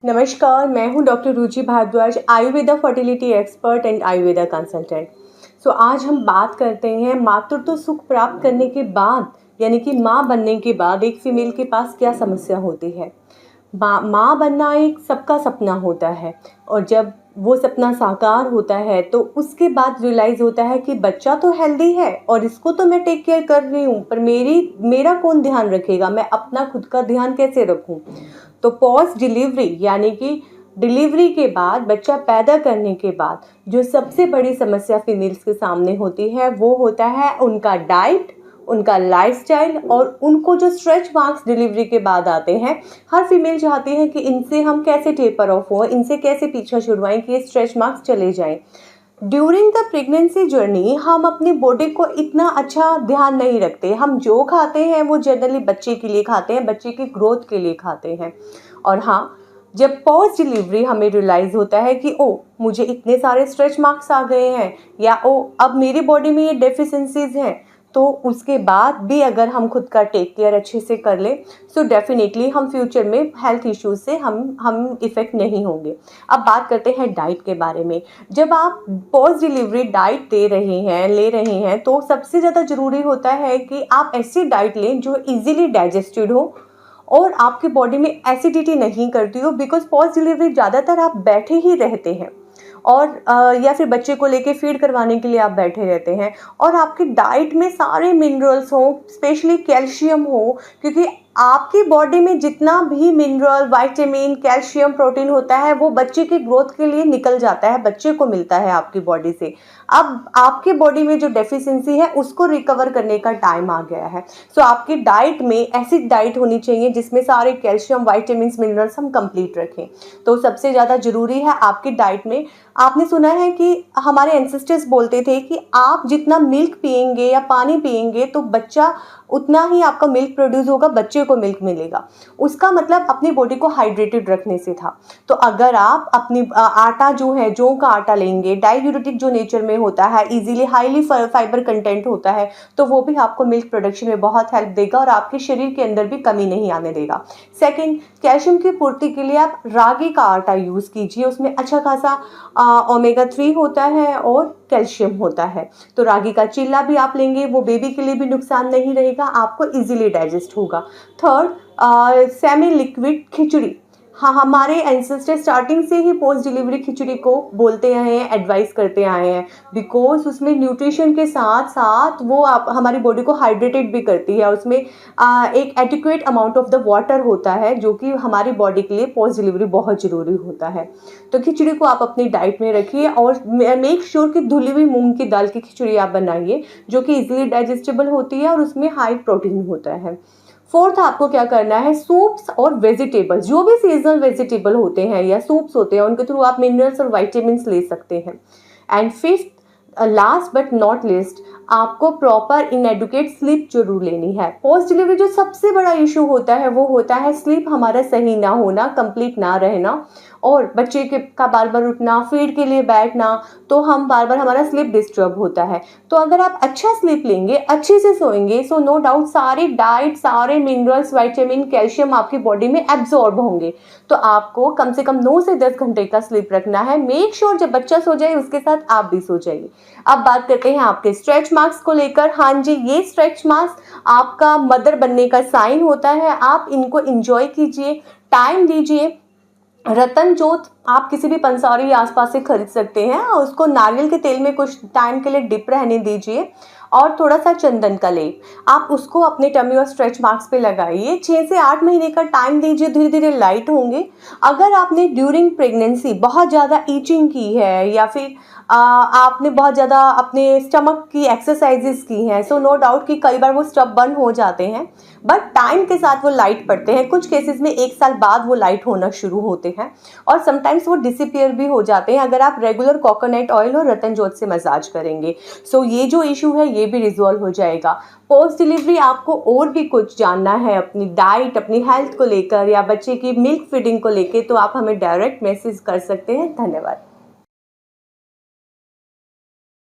नमस्कार, मैं हूं doctor Ruchi Bhardwaj, Ayurveda fertility expert and Ayurveda consultant. आज हम बात करते हैं मातृत्व सुख प्राप्त करने के बाद, यानी कि माँ बनने के बाद एक फीमेल के पास क्या समस्या होती है। माँ बनना एक सबका सपना होता है और जब वो सपना साकार होता है तो उसके बाद रियलाइज़ होता है कि बच्चा तो हेल्दी है और इसको तो मैं टेक केयर कर रही हूँ, पर मेरा कौन ध्यान रखेगा, मैं अपना खुद का ध्यान कैसे रखूँ। तो पोस्ट डिलीवरी यानी कि डिलीवरी के बाद, बच्चा पैदा करने के बाद जो सबसे बड़ी समस्या फीमेल्स के सामने होती है वो होता है उनका डाइट, उनका लाइफस्टाइल और उनको जो स्ट्रेच मार्क्स डिलीवरी के बाद आते हैं। हर फीमेल चाहती है कि इनसे हम कैसे टेपर ऑफ हो, इनसे कैसे पीछा छुड़वाएं कि ये स्ट्रेच मार्क्स चले जाएं। ड्यूरिंग द प्रेगनेंसी जर्नी हम अपनी बॉडी को इतना अच्छा ध्यान नहीं रखते। हम जो खाते हैं वो जनरली बच्चे के लिए खाते हैं, बच्चे की ग्रोथ के लिए खाते हैं। और हाँ, जब पोस्ट डिलीवरी हमें रियलाइज़ होता है कि ओ मुझे इतने सारे स्ट्रेच मार्क्स आ गए हैं या ओ अब मेरी बॉडी में ये डेफिशिएंसीज हैं, तो उसके बाद भी अगर हम खुद का टेक केयर अच्छे से कर लें सो डेफिनेटली हम फ्यूचर में हेल्थ इश्यूज से हम इफ़ेक्ट नहीं होंगे। अब बात करते हैं डाइट के बारे में। जब आप पोस्ट डिलीवरी डाइट ले रहे हैं तो सबसे ज़्यादा ज़रूरी होता है कि आप ऐसी डाइट लें जो इजीली डाइजेस्टेड हो और आपकी बॉडी में एसिडिटी नहीं करती हो, बिकॉज पोस्ट डिलीवरी ज़्यादातर आप बैठे ही रहते हैं और या फिर बच्चे को लेके फीड करवाने के लिए आप बैठे रहते हैं और आपकी डाइट में सारे मिनरल्स हों, स्पेशली कैल्शियम हो, क्योंकि आपकी बॉडी में जितना भी मिनरल, विटामिन, कैल्शियम, प्रोटीन होता है वो बच्चे की ग्रोथ के लिए निकल जाता है, बच्चे को मिलता है आपकी बॉडी से। अब आपकी बॉडी में जो डेफिशिएंसी है उसको रिकवर करने का टाइम आ गया है। आपकी डाइट में ऐसी डाइट होनी चाहिए जिसमें सारे कैल्शियम, विटामिन, मिनरल्स हम कंप्लीट रखें। तो सबसे ज़्यादा ज़रूरी है आपकी डाइट में, आपने सुना है कि हमारे एंसेस्टर्स बोलते थे कि आप जितना मिल्क पिएंगे या पानी पिएंगे तो बच्चा उतना ही आपका मिल्क प्रोड्यूस होगा, बच्चे को मिल्क मिलेगा। उसका मतलब अपनी बॉडी को हाइड्रेटेड रखने से था। तो अगर आप अपनी आटा जो है, जौ का आटा लेंगे, डाययूरेटिक जो नेचर में होता है, इजीली हाईली फाइबर कंटेंट होता है, तो वो भी आपको मिल्क प्रोडक्शन में बहुत हेल्प देगा और आपके शरीर के अंदर भी कमी नहीं आने देगा। सेकेंड, कैल्शियम की पूर्ति के लिए आप रागी का आटा यूज़ कीजिए, उसमें अच्छा खासा ओमेगा 3 होता है और कैल्शियम होता है। तो रागी का चिल्ला भी आप लेंगे, वो बेबी के लिए भी नुकसान नहीं रहेगा, आपको इजीली डाइजेस्ट होगा। थर्ड, सेमी लिक्विड खिचड़ी। हाँ, हमारे एंसेस्टर स्टार्टिंग से ही पोस्ट डिलीवरी खिचड़ी को बोलते आए हैं, एडवाइस करते आए हैं, बिकॉज उसमें न्यूट्रिशन के साथ साथ वो आप हमारी बॉडी को हाइड्रेटेड भी करती है। उसमें एक adequate amount of the water होता है जो कि हमारी बॉडी के लिए पोस्ट डिलीवरी बहुत ज़रूरी होता है। तो खिचड़ी को आप अपनी डाइट में रखिए और मेक श्योर कि धुली हुई मूंग की दाल की खिचड़ी आप बनाइए जो कि इजीली डाइजेस्टेबल होती है और उसमें हाई प्रोटीन होता है। फोर्थ, आपको क्या करना है, सूप्स और वेजिटेबल्स, जो भी सीजनल वेजिटेबल होते हैं या सूप्स होते हैं, उनके थ्रू आप मिनरल्स और विटामिन्स ले सकते हैं। And fifth, last but not list, आपको प्रॉपर इनएडुकेट स्लीप जरूर लेनी है। पोस्ट डिलीवरी जो सबसे बड़ा इशू होता है वो होता है स्लीप हमारा सही ना होना, कंप्लीट ना रहना और बच्चे का बार बार उठना, फीड के लिए बैठना, तो हम बार बार हमारा स्लीप डिस्टर्ब होता है। तो अगर आप अच्छा स्लीप लेंगे, अच्छे से सोएंगे, सो नो डाउट सारी डाइट, सारे मिनरल्स, विटामिन, कैल्शियम आपकी बॉडी में एब्जॉर्ब होंगे। तो आपको कम से कम 9 से 10 घंटे का स्लीप रखना है। मेक श्योर जब बच्चा सो जाए उसके साथ आप भी सो जाइए। अब बात करते हैं आपके स्ट्रेच मार्क्स को लेकर। हाँ जी, ये स्ट्रेच मार्क्स आपका मदर बनने का साइन होता है। आप इनको एंजॉय कीजिए, टाइम दीजिए। रतन जोत आप किसी भी पंसारी आसपास से खरीद सकते हैं और उसको नारियल के तेल में कुछ टाइम के लिए डिप रहने दीजिए और थोड़ा सा चंदन का लेप आप उसको अपने टमी और स्ट्रेच मार्क्स पे लगाइए। 6 से 8 महीने का टाइम दीजिए, धीरे धीरे लाइट होंगे। अगर आपने ड्यूरिंग प्रेगनेंसी बहुत ज़्यादा ईचिंग की है या फिर आपने बहुत ज़्यादा अपने स्टमक की एक्सरसाइजेस की हैं, सो नो डाउट कि कई बार वो स्टबर्न हो जाते हैं, बट टाइम के साथ वो लाइट पड़ते हैं। कुछ केसेस में 1 साल बाद वो लाइट होना शुरू होते हैं और समटाइम्स वो डिसअपियर भी हो जाते हैं अगर आप रेगुलर कोकोनट ऑयल और रतन जोत से मसाज करेंगे। ये जो इशू है ये भी रिजॉल्व हो जाएगा। पोस्ट डिलीवरी आपको और भी कुछ जानना है अपनी डाइट, अपनी हेल्थ को लेकर या बच्चे की मिल्क फीडिंग को लेकर, तो आप हमें डायरेक्ट मैसेज कर सकते हैं। धन्यवाद।